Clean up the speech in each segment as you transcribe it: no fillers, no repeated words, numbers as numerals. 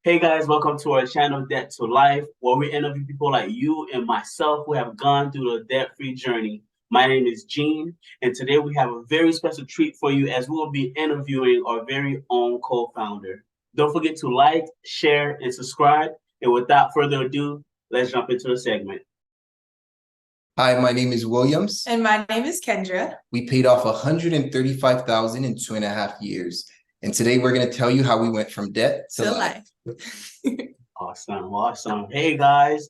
Hey guys, welcome to our channel Debt to Life, where we interview people like you and myself who have gone through the debt-free journey. My name is Gene, and today we have a very special treat for you as we will be interviewing our very own co-founder. Don't forget to like, share, and subscribe. And without further ado, let's jump into the segment. Hi, my name is Williams. And my name is Kendra. We paid off $135,000 in 2.5 years. And today we're going to tell you how we went from debt to life. Awesome. Hey guys,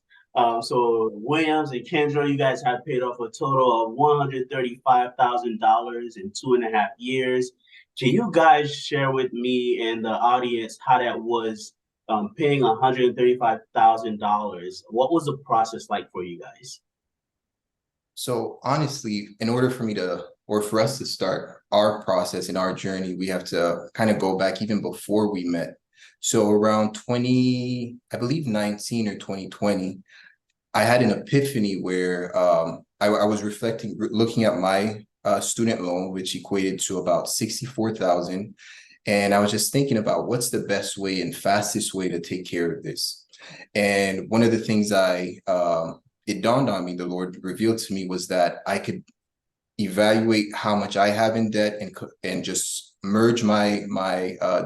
so Williams and Kendra, you guys have paid off a total of $135,000 in 2.5 years. Can you guys share with me and the audience how that was paying $135,000? What was the process like for you guys? So honestly, in order for me to, or for us to start our process and our journey, we have to kind of go back even before we met. So around 2019 or 2020, I had an epiphany where I was looking at my student loan, which equated to about $64,000. And I was just thinking about what's the best way and fastest way to take care of this. And one of the things it dawned on me, the Lord revealed to me, was that I could evaluate how much I have in debt and just merge my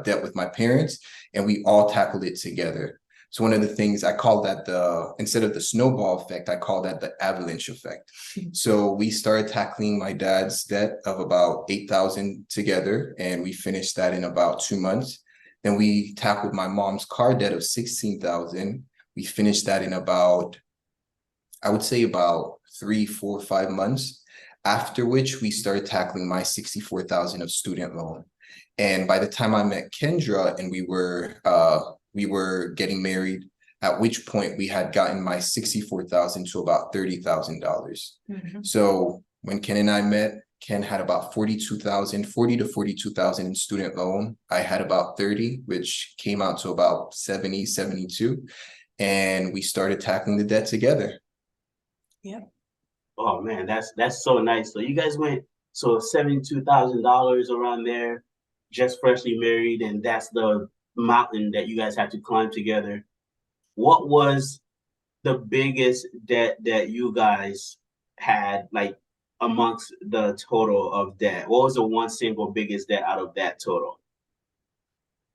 debt with my parents, and we all tackled it together. So one of the things I call that instead of the snowball effect, I call that the avalanche effect. So we started tackling my dad's debt of about $8,000 together, and we finished that in about 2 months. Then we tackled my mom's car debt of $16,000. We finished that in about, I would say, about 3, 4, 5 months, after which we started tackling my $64,000 of student loan. And by the time I met Kendra and we were getting married, at which point we had gotten my $64,000 to about $30,000. Mm-hmm. So when Ken and I met, Ken had about $40 to $42,000 in student loan. I had about 30, which came out to about 72. And we started tackling the debt together. Yeah. Oh man, that's so nice. So you guys went $72,000 around there, just freshly married, and that's the mountain that you guys had to climb together. What was the biggest debt that you guys had, like amongst the total of debt? What was the one single biggest debt out of that total?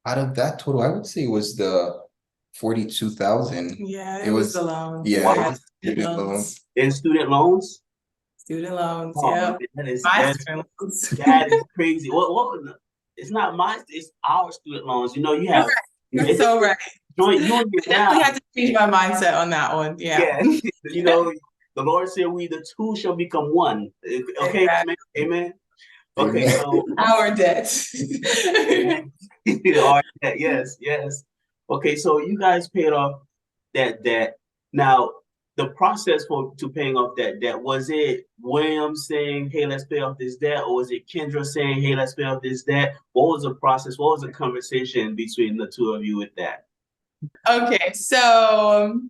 Out of that total, I would say it was the 42,000. Yeah, it was the loans. Yeah, Wow. student loans. In student loans? Student loans, oh, yeah. Man, that is crazy. What it's not mine, it's our student loans. You know, you have You're so right. You definitely had to change my mindset on that one. Yeah. You know, the Lord said we the two shall become one. Okay, exactly. Amen. Okay, so our debt. Our debt, yes. Okay, so you guys paid off that debt. Now, the process to paying off that debt, was it Williams saying, hey, let's pay off this debt? Or was it Kendra saying, hey, let's pay off this debt? What was the process? What was the conversation between the two of you with that? Okay, so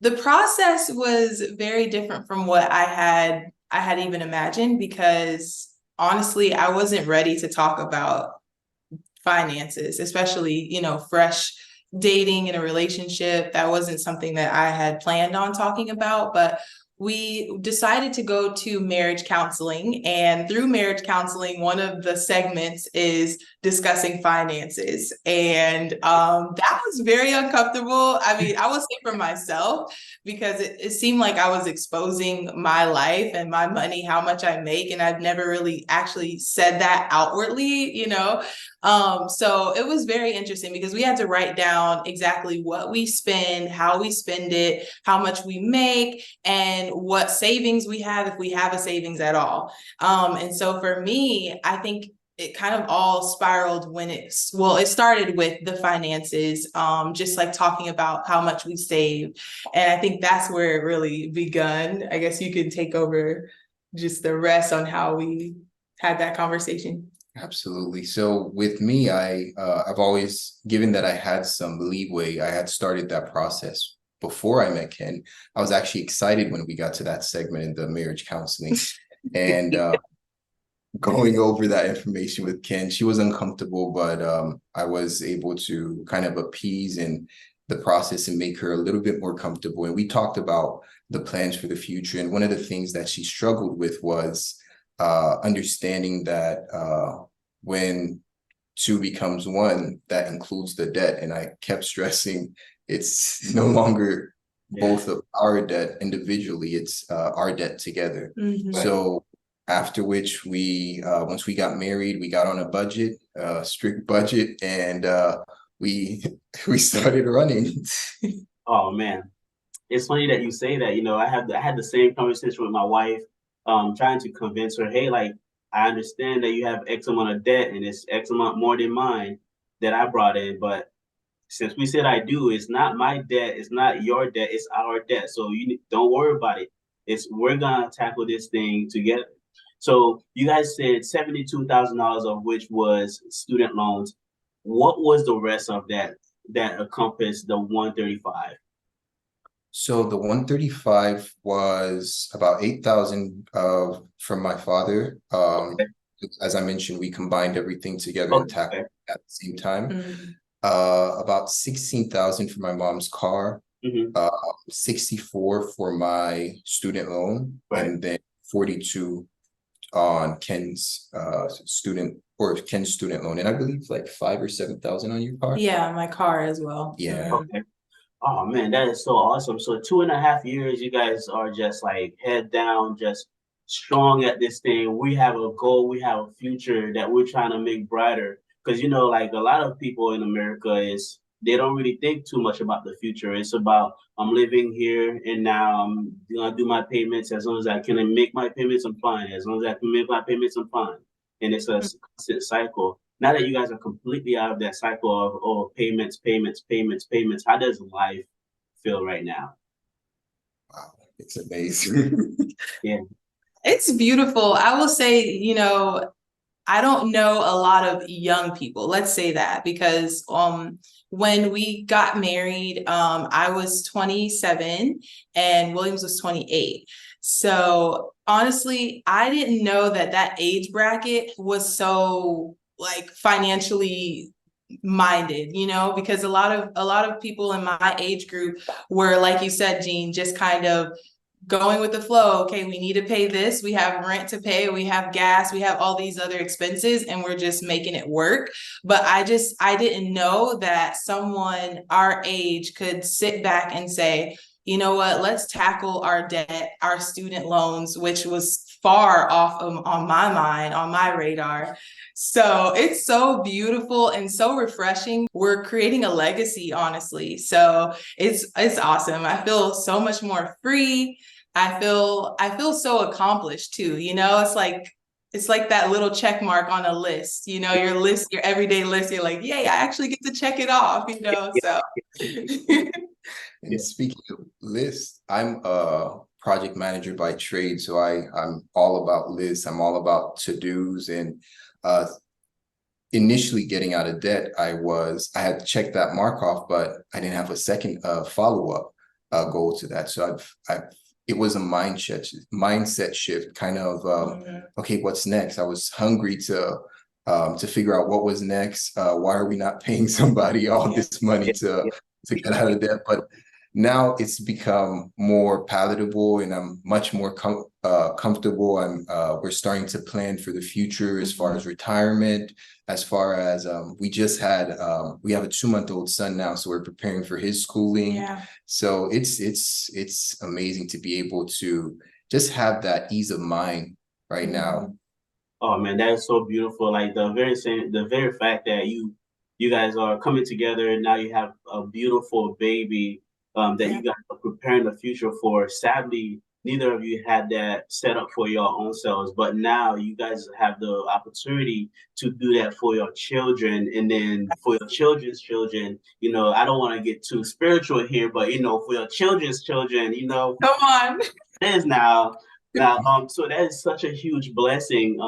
the process was very different from what I had even imagined, because honestly, I wasn't ready to talk about finances, especially, fresh dating in a relationship. That wasn't something that I had planned on talking about, but we decided to go to marriage counseling. And through marriage counseling, one of the segments is discussing finances. And that was very uncomfortable. I mean, I will say for myself, because it seemed like I was exposing my life and my money, how much I make. And I've never really actually said that outwardly, so it was very interesting because we had to write down exactly what we spend, how we spend it, how much we make, and what savings we have, if we have a savings at all. And so for me, I think it kind of all spiraled when it started with the finances, just like talking about how much we save. And I think that's where it really begun. I guess you could take over just the rest on how we had that conversation. Absolutely. So with me, I've always, given that I had some leeway, I had started that process before I met Ken. I was actually excited when we got to that segment in the marriage counseling. And going over that information with Ken. She was uncomfortable, but I was able to kind of appease in the process and make her a little bit more comfortable. And we talked about the plans for the future. And one of the things that she struggled with was understanding that when two becomes one, that includes the debt. And I kept stressing it's no longer both of our debt individually, it's our debt together. So after which we, once we got married, we got on a budget, strict budget, and we started running. Oh man, it's funny that you say that. I had the same conversation with my wife, trying to convince her, hey, like I understand that you have X amount of debt and it's X amount more than mine that I brought in, but since we said I do, it's not my debt, it's not your debt, it's our debt. So don't worry about it. We're gonna tackle this thing together. So you guys said $72,000 of which was student loans. What was the rest of that encompassed the 135? So the 135 was about 8,000 from my father. As I mentioned, we combined everything together and tackled at the same time. About 16,000 for my mom's car, 64 for my student loan, and then 42 on Ken's student loan, and I believe like 5,000 or 7,000 on your car. Yeah, my car as well. Yeah. Okay. Oh man, that is so awesome. So 2.5 years, you guys are just like head down, just strong at this thing. We have a goal, we have a future that we're trying to make brighter. Because like a lot of people in America they don't really think too much about the future. It's about I'm living here and now I'm gonna do my payments. As long as I can make my payments, I'm fine. As long as I can make my payments, I'm fine. And it's a constant cycle. Now that you guys are completely out of that cycle of payments, how does life feel right now? Wow, it's amazing. Yeah. It's beautiful. I will say, I don't know a lot of young people, let's say that, because when we got married, I was 27 and Williams was 28. So honestly, I didn't know that age bracket was so like financially minded, because a lot of people in my age group were, like you said, Jean, just kind of going with the flow. Okay, we need to pay this, we have rent to pay, we have gas, we have all these other expenses, and we're just making it work. But I didn't know that someone our age could sit back and say, you know what, let's tackle our debt, our student loans, which was far off on my mind, on my radar. So it's so beautiful and so refreshing. We're creating a legacy, honestly. So it's awesome. I feel so much more free. I feel so accomplished too. It's like that little check mark on a list, your everyday list. You're like, yay, I actually get to check it off, so. And speaking of lists, I'm a project manager by trade. So I'm all about lists. I'm all about to-dos. And initially getting out of debt, I had to check that mark off, but I didn't have a second follow-up goal to that. So it was a mindset shift, kind of, okay, what's next? I was hungry to figure out what was next. Why are we not paying somebody all this money to get out of debt? But now it's become more palatable and I'm much more comfortable. We're starting to plan for the future as far as retirement, as far as we have a 2-month-old son now, so we're preparing for his schooling. Yeah. So it's amazing to be able to just have that ease of mind right now. Oh man, that is so beautiful. Like the very fact that you guys are coming together and now you have a beautiful baby that you guys are preparing the future for. Sadly, neither of you had that set up for your own selves, but now you guys have the opportunity to do that for your children, and then for your children's children. I don't want to get too spiritual here, but for your children's children, Come on. it is now. So that is such a huge blessing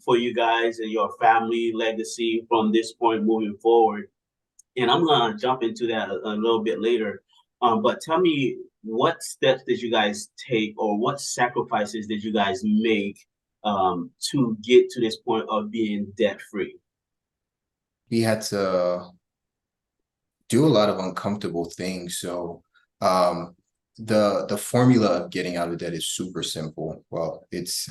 for you guys and your family legacy from this point moving forward. And I'm gonna jump into that a little bit later. But tell me, what steps did you guys take, or what sacrifices did you guys make to get to this point of being debt free? We had to do a lot of uncomfortable things. So the formula of getting out of debt is super simple. Well,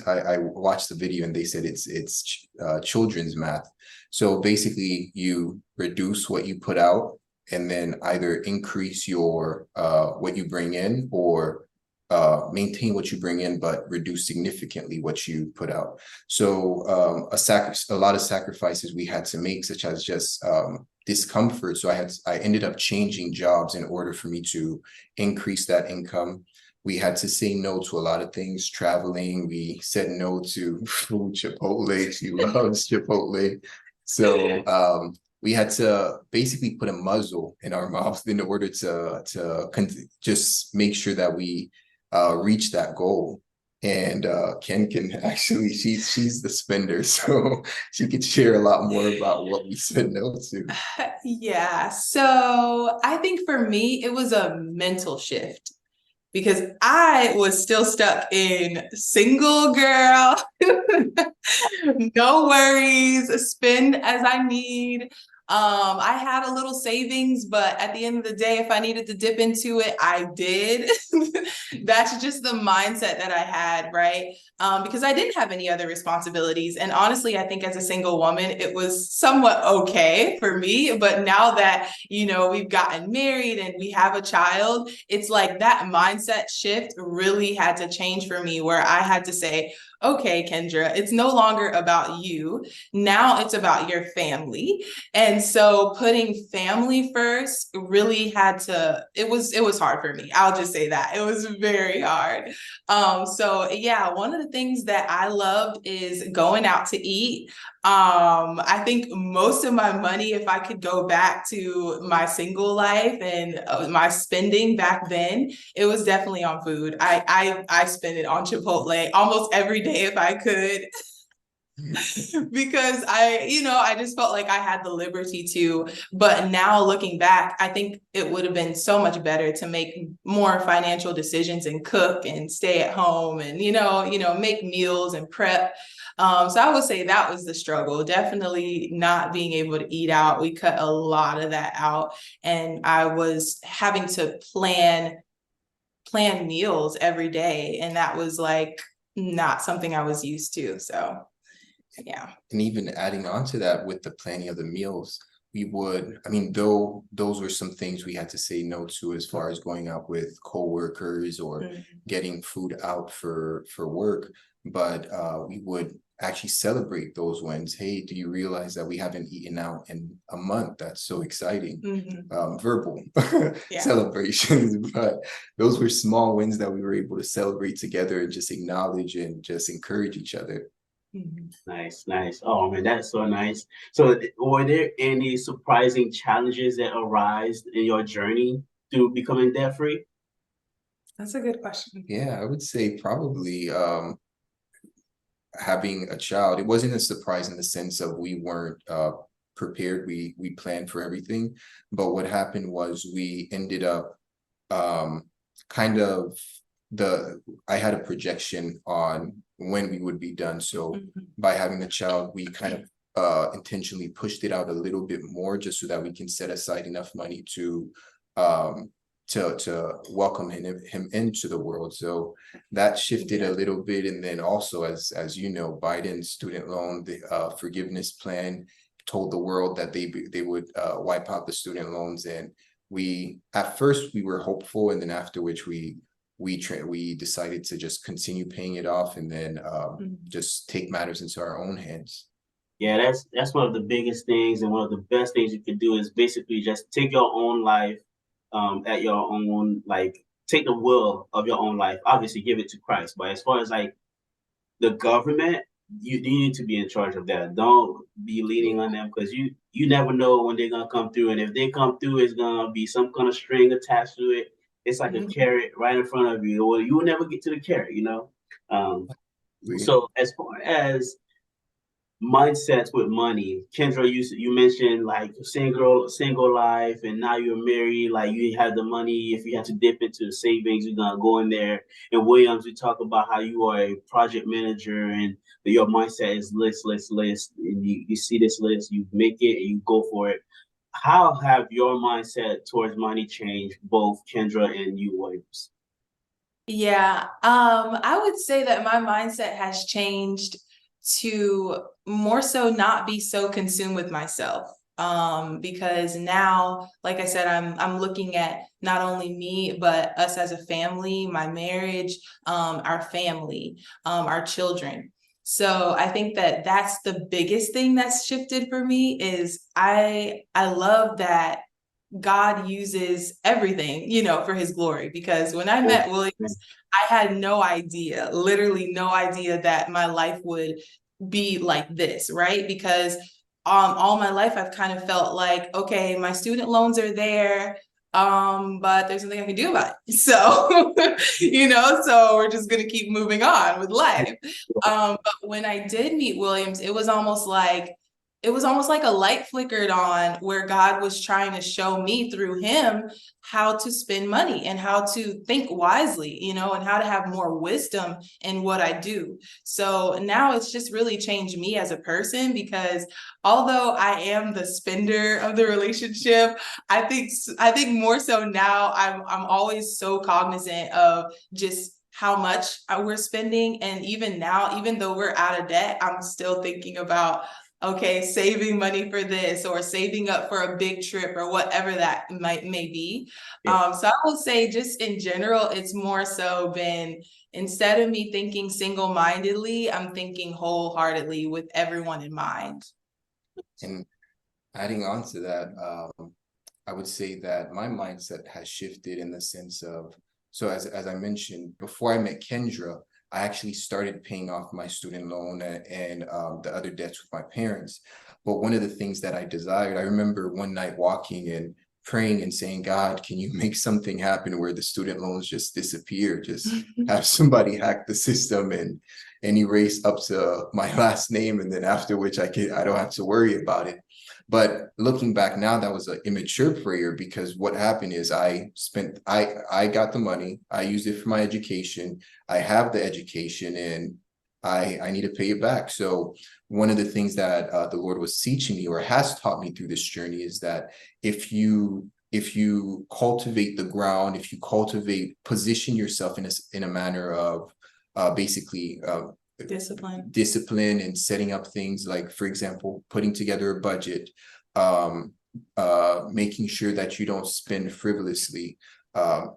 I watched the video and they said it's children's math. So basically you reduce what you put out and then either increase your what you bring in, or maintain what you bring in, but reduce significantly what you put out. So a lot of sacrifices we had to make, such as just discomfort. So I ended up changing jobs in order for me to increase that income. We had to say no to a lot of things, traveling. We said no to food, Chipotle. She loves Chipotle. So we had to basically put a muzzle in our mouth in order to just make sure that we reach that goal. And Ken can actually, she's the spender, so she could share a lot more about what we said no to. Yeah, so I think for me, it was a mental shift because I was still stuck in single girl, no worries, spend as I need. I had a little savings, but at the end of the day, if I needed to dip into it, I did. That's just the mindset that I had, right? Because I didn't have any other responsibilities. And honestly, I think as a single woman, it was somewhat okay for me. But now that, we've gotten married and we have a child, it's like that mindset shift really had to change for me, where I had to say, okay, Kendra, it's no longer about you. Now it's about your family. And so putting family first really it was hard for me. I'll just say that. It was very hard. So yeah, one of the things that I loved is going out to eat. I think most of my money, if I could go back to my single life and my spending back then, it was definitely on food. I spend it on Chipotle almost every day if I could. Because I just felt like I had the liberty to. But now looking back, I think it would have been so much better to make more financial decisions and cook and stay at home and make meals and prep. So I would say that was the struggle. Definitely not being able to eat out. We cut a lot of that out, and I was having to plan meals every day, and that was like not something I was used to. So yeah. And even adding on to that with the planning of the meals, though those were some things we had to say no to, as far as going out with coworkers or getting food out for work. But we would actually celebrate those wins. Hey, do you realize that we haven't eaten out in a month? That's so exciting. Verbal celebrations, but those were small wins that we were able to celebrate together and just acknowledge and just encourage each other. Nice. Oh man, that's so nice. So were there any surprising challenges that arise in your journey to becoming debt free? That's a good question. Yeah, I would say probably having a child. It wasn't a surprise in the sense of we weren't prepared. We planned for everything, but what happened was we ended up I had a projection on when we would be done. So by having a child, we kind of intentionally pushed it out a little bit more, just so that we can set aside enough money to welcome him into the world. So that shifted a little bit. And then also, as you know, Biden's student loan, the forgiveness plan told the world that they would wipe out the student loans. And at first we were hopeful, and then after which we decided to just continue paying it off, and then just take matters into our own hands. Yeah, that's one of the biggest things, and one of the best things you can do is basically just take your own life at your own, like, take the will of your own life. Obviously, give it to Christ. But as far as like the government, you need to be in charge of that. Don't be leaning on them, because you never know when they're gonna come through, and if they come through, it's gonna be some kind of string attached to it. It's like a carrot right in front of you, or you will never get to the carrot. So as far as mindsets with money. Kendra, you mentioned like single life, and now you're married. Like you have the money. If you have to dip into the savings, you're gonna go in there. And Williams, we talk about how you are a project manager, and your mindset is list. And you see this list, you make it, and you go for it. How have your mindset towards money changed, both Kendra and you, Williams? Yeah, I would say that my mindset has changed to more so not be so consumed with myself. Because now, like I said, I'm looking at not only me, but us as a family, my marriage, our family, our children. So I think that that's the biggest thing that's shifted for me is I love that God uses everything, for his glory. Because when I met Williams, I had no idea, literally no idea that my life would be like this, right? Because all my life I've kind of felt like, okay, my student loans are there, but there's nothing I can do about it. So, so we're just gonna keep moving on with life. But when I did meet Williams, it was almost like a light flickered on where God was trying to show me through him how to spend money and how to think wisely, and how to have more wisdom in what I do. So now it's just really changed me as a person because although I am the spender of the relationship, I think more so now I'm always so cognizant of just how much we're spending. And even now, even though we're out of debt, I'm still thinking about, okay, saving money for this or saving up for a big trip or whatever that may be. So I will say just in general, it's more so been, instead of me thinking single-mindedly, I'm thinking wholeheartedly with everyone in mind. And adding on to that, I would say that my mindset has shifted in the sense of, so as I mentioned, before I met Kendra, I actually started paying off my student loan and the other debts with my parents. But one of the things that I desired, I remember one night walking and praying and saying, God, can you make something happen where the student loans just disappear? Just have somebody hack the system and erase up to my last name. And then after which I don't have to worry about it. But looking back now, that was an immature prayer because what happened is I got the money, I used it for my education, I have the education, and I need to pay it back. So one of the things that the Lord was teaching me or has taught me through this journey is that if you cultivate the ground, if you position yourself in a manner of basically discipline and setting up things like, for example, putting together a budget, making sure that you don't spend frivolously,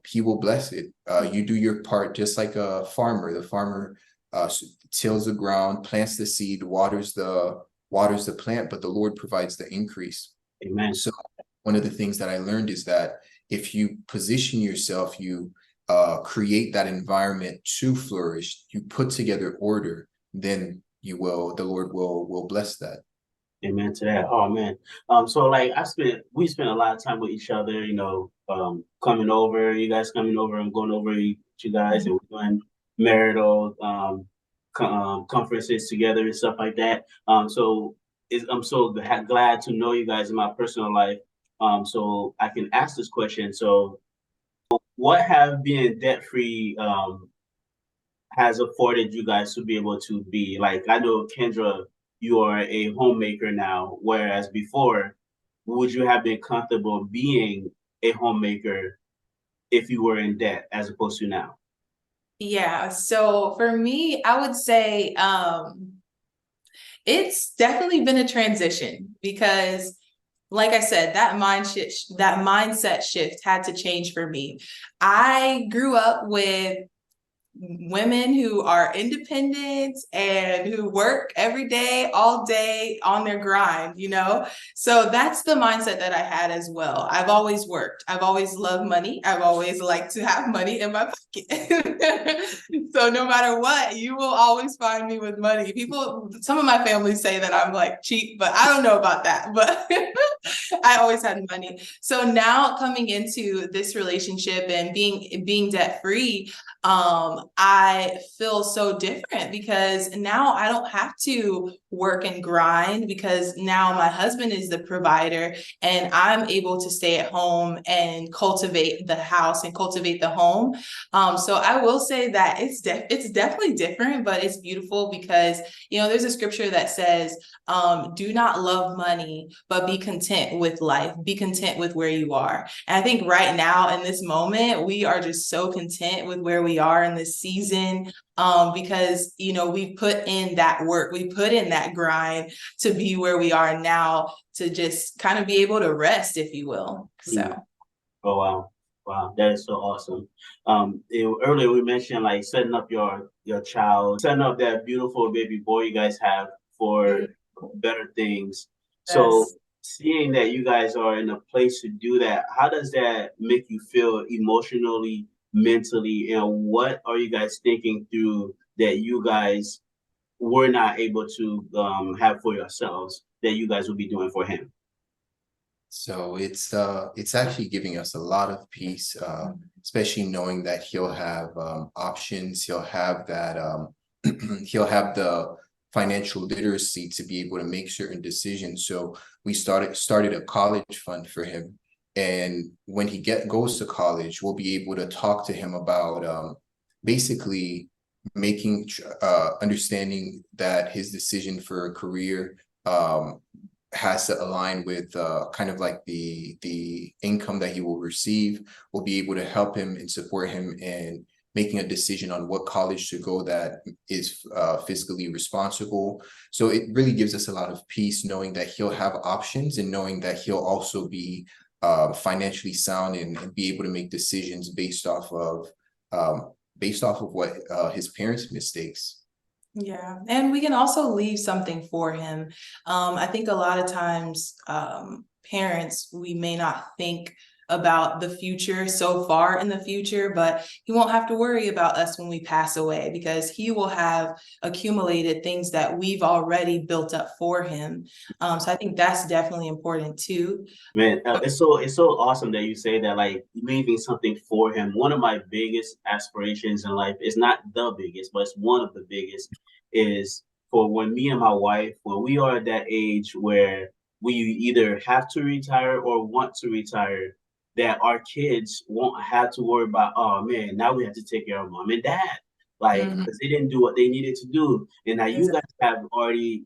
he will bless it. You do your part just like a farmer. The farmer tills the ground, plants the seed, waters the plant, but the Lord provides the increase. Amen. So one of the things that I learned is that if you position yourself, you create that environment to flourish, you put together order, then the Lord will bless that. Amen to that. Oh man. So like we spent a lot of time with each other, coming over, you guys coming over and going over you guys, and we're doing marital conferences together and stuff like that. I'm so glad to know you guys in my personal life. So I can ask this question. So what have being debt free has afforded you guys to be able to be? Like, I know, Kendra, you are a homemaker now, whereas before, would you have been comfortable being a homemaker if you were in debt as opposed to now? Yeah, so for me, I would say it's definitely been a transition because, like I said, that mindset shift had to change for me. I grew up with women who are independent and who work every day, all day on their grind, So that's the mindset that I had as well. I've always worked. I've always loved money. I've always liked to have money in my pocket. So no matter what, you will always find me with money. Some of my family say that I'm like cheap, but I don't know about that. But I always had money. So now coming into this relationship and being debt free, I feel so different because now I don't have to work and grind because now my husband is the provider and I'm able to stay at home and cultivate the house and cultivate the home. So I will say that it's definitely different, but it's beautiful because, there's a scripture that says, do not love money, but be content with life. Be content with where you are. And I think right now in this moment, we are just so content with where we are in this season. Because, we put in that work, we put in that grind to be where we are now, to just kind of be able to rest, if you will. So. Oh, wow. Wow, that is so awesome. Earlier we mentioned like setting up your child, setting up that beautiful baby boy you guys have for better things. So Yes. seeing that you guys are in a place to do that, how does that make you feel emotionally, mentally, and what are you guys thinking through that you guys were not able to have for yourselves that you guys will be doing for him? So it's actually giving us a lot of peace, especially knowing that he'll have options. He'll have that he'll have the financial literacy to be able to make certain decisions. So we started a college fund for him, and when he goes to college, we'll be able to talk to him about basically making understanding that his decision for a career has to align with kind of like the income that he will receive. We'll be able to help him and support him in making a decision on what college to go that is fiscally responsible. So it really gives us a lot of peace knowing that he'll have options and knowing that he'll also be financially sound and be able to make decisions based off of what his parents' mistakes. Yeah, and we can also leave something for him. I think a lot of times, parents, we may not think about the future so far in the future, but he won't have to worry about us when we pass away because he will have accumulated things that we've already built up for him. So I think that's definitely important too. Man, it's so awesome that you say that, like leaving something for him. One of my biggest aspirations in life is not the biggest, but it's one of the biggest, is for when me and my wife, when we are at that age where we either have to retire or want to retire, that our kids won't have to worry about, oh man, now we have to take care of mom and dad, like Mhm. because they didn't do what they needed to do, and now you guys have already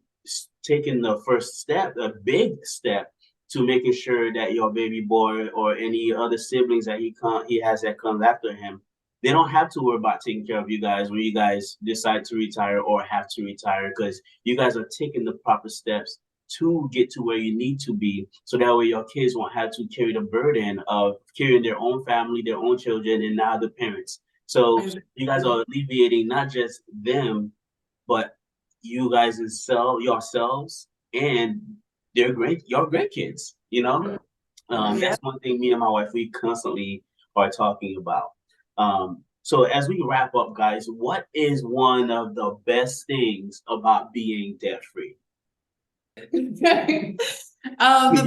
taken the first step, a big step to making sure that your baby boy or any other siblings that he has that comes after him, they don't have to worry about taking care of you guys when you guys decide to retire or have to retire, because you guys are taking the proper steps to get to where you need to be, so that way your kids won't have to carry the burden of carrying their own family, their own children, and now the parents. So you guys are alleviating not just them, but you guys yourselves and your grandkids, Yeah. that's one thing me and my wife, we constantly are talking about. So as we wrap up, guys, what is one of the best things about being debt free? The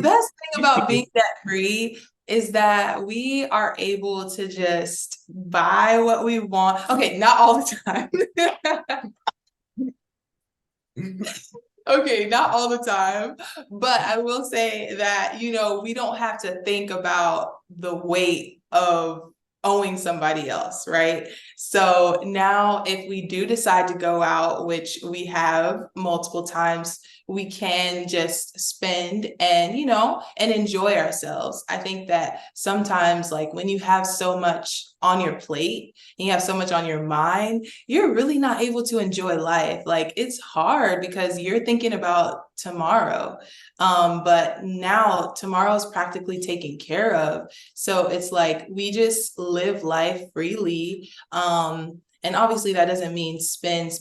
best thing about being debt free is that we are able to just buy what we want. Okay, not all the time. Okay, not all the time, but I will say that, we don't have to think about the weight of owing somebody else, right? So now if we do decide to go out, which we have multiple times, we can just spend and enjoy ourselves. I think that sometimes, like when you have so much on your plate and you have so much on your mind, you're really not able to enjoy life. Like it's hard because you're thinking about tomorrow. But now tomorrow's practically taken care of. So it's like we just live life freely. And obviously that doesn't mean spend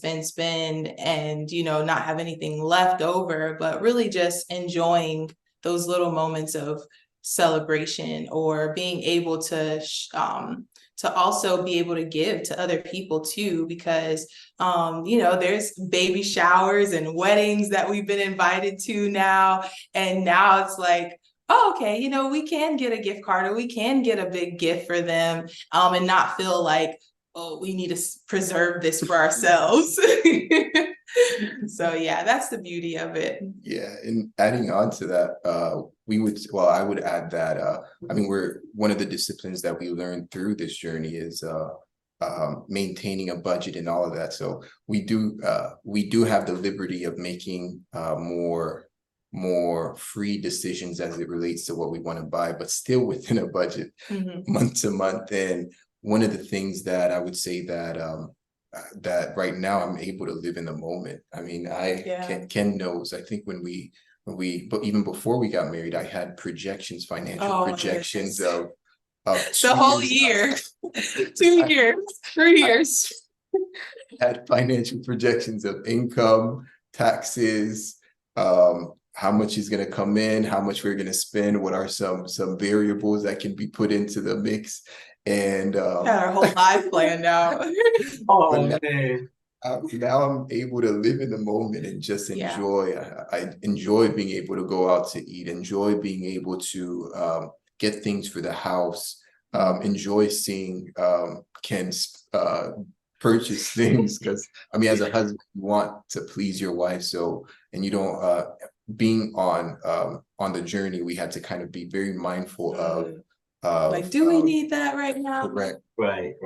and, not have anything left over, but really just enjoying those little moments of celebration or being able to also be able to give to other people too, because there's baby showers and weddings that we've been invited to now, and now it's like oh, okay, we can get a gift card or we can get a big gift for them, and not feel like, oh, we need to preserve this for ourselves. So yeah, that's the beauty of it. Yeah, and adding on to that, I would add that I mean, we're one of the disciplines that we learned through this journey is maintaining a budget and all of that. So we do have the liberty of making more free decisions as it relates to what we want to buy, but still within a budget, month to month. And one of the things that I would say that right now I'm able to live in the moment. I mean, Ken knows, I think but even before we got married, I had financial projections of the whole year, 2 years, 3 years. Had financial projections of income, taxes, how much is going to come in, how much we're going to spend, what are some variables that can be put into the mix, and got our whole life planned out. Now I'm able to live in the moment and just enjoy. I enjoy being able to go out to eat, enjoy being able to get things for the house, enjoy seeing Ken's purchase things, because I mean, as a husband, you want to please your wife. So, and you don't being on the journey, we had to kind of be very mindful of like, do we need that right now? Correct. Right.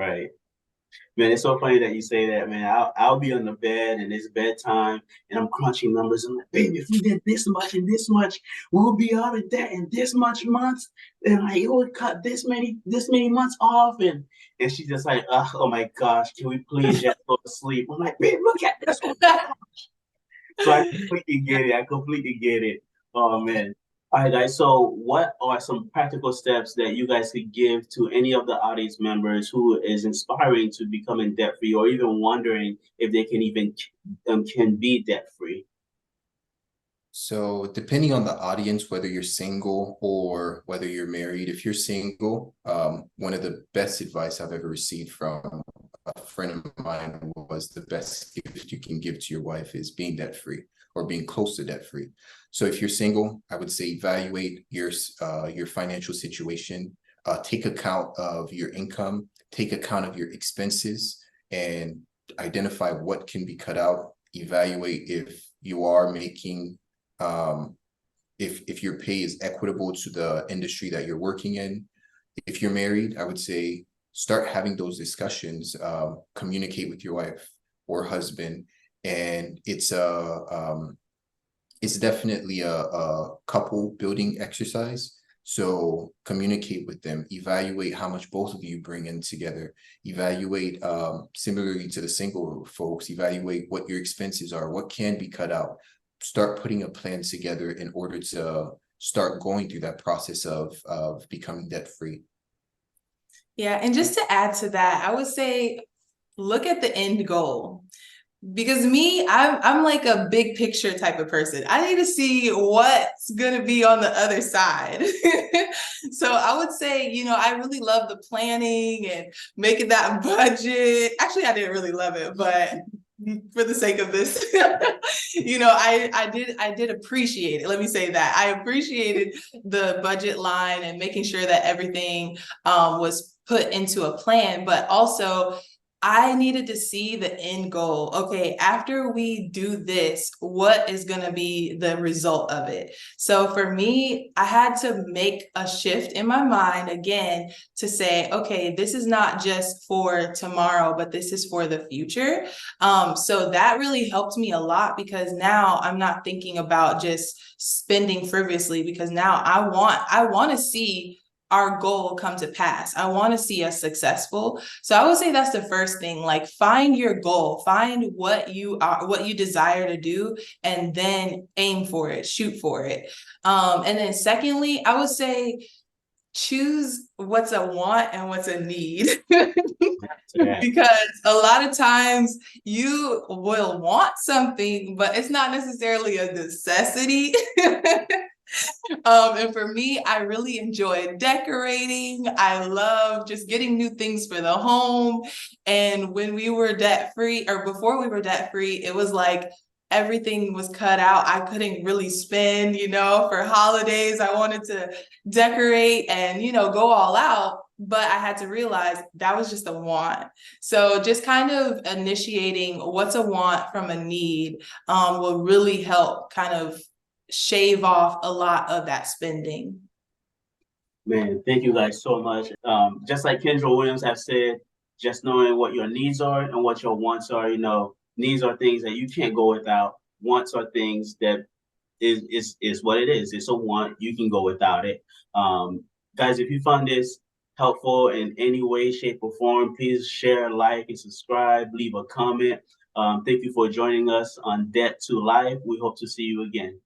Man, it's so funny that you say that, man. I'll be on the bed and it's bedtime and I'm crunching numbers. I'm like, baby, if we did this much and this much, we'll be out of debt in this much months. And like, it would cut this many months off. And she's just like, oh my gosh, can we please just go to sleep? I'm like, babe, look at this one. So I completely get it. Oh man. All right, guys. So what are some practical steps that you guys could give to any of the audience members who is inspiring to becoming debt-free or even wondering if they can even can be debt-free? So depending on the audience, whether you're single or whether you're married, if you're single, one of the best advice I've ever received from a friend of mine was the best gift you can give to your wife is being debt-free or being close to debt-free. So if you're single, I would say evaluate your financial situation, take account of your income, take account of your expenses, and identify what can be cut out. Evaluate if you are making, if your pay is equitable to the industry that you're working in. If you're married, I would say start having those discussions, communicate with your wife or husband, and it's definitely a couple building exercise. So communicate with them, evaluate how much both of you bring in together, evaluate, similarly to the single folks, evaluate what your expenses are, what can be cut out, start putting a plan together in order to start going through that process of becoming debt-free. Yeah, and just to add to that, I would say, look at the end goal. Because I'm like a big picture type of person. I need to see what's going to be on the other side. So I would say, I really love the planning and making that budget. Actually, I didn't really love it, but for the sake of this, I did appreciate it. Let me say that I appreciated the budget line and making sure that everything was put into a plan, but also I needed to see the end goal. Okay, after we do this, what is going to be the result of it? So for me, I had to make a shift in my mind again to say, okay, this is not just for tomorrow, but this is for the future. So that really helped me a lot, because now I'm not thinking about just spending frivolously, because now I want to see our goal come to pass. I want to see us successful. So I would say that's the first thing, like find your goal, find what you desire to do, and then aim for it, shoot for it. And then secondly, I would say choose what's a want and what's a need. Because a lot of times you will want something, but it's not necessarily a necessity. And for me, I really enjoy decorating. I love just getting new things for the home. And when we were debt-free, or before we were debt-free, it was like, everything was cut out. I couldn't really spend, for holidays. I wanted to decorate and, go all out, but I had to realize that was just a want. So just kind of initiating what's a want from a need will really help kind of shave off a lot of that spending. Man, thank you guys so much. Just like Kendra Williams have said, just knowing what your needs are and what your wants are, needs are things that you can't go without. Wants are things that is what it is. It's a want. You can go without it. Guys, if you found this helpful in any way, shape, or form, please share, like, and subscribe. Leave a comment. Thank you for joining us on Debt to Life. We hope to see you again.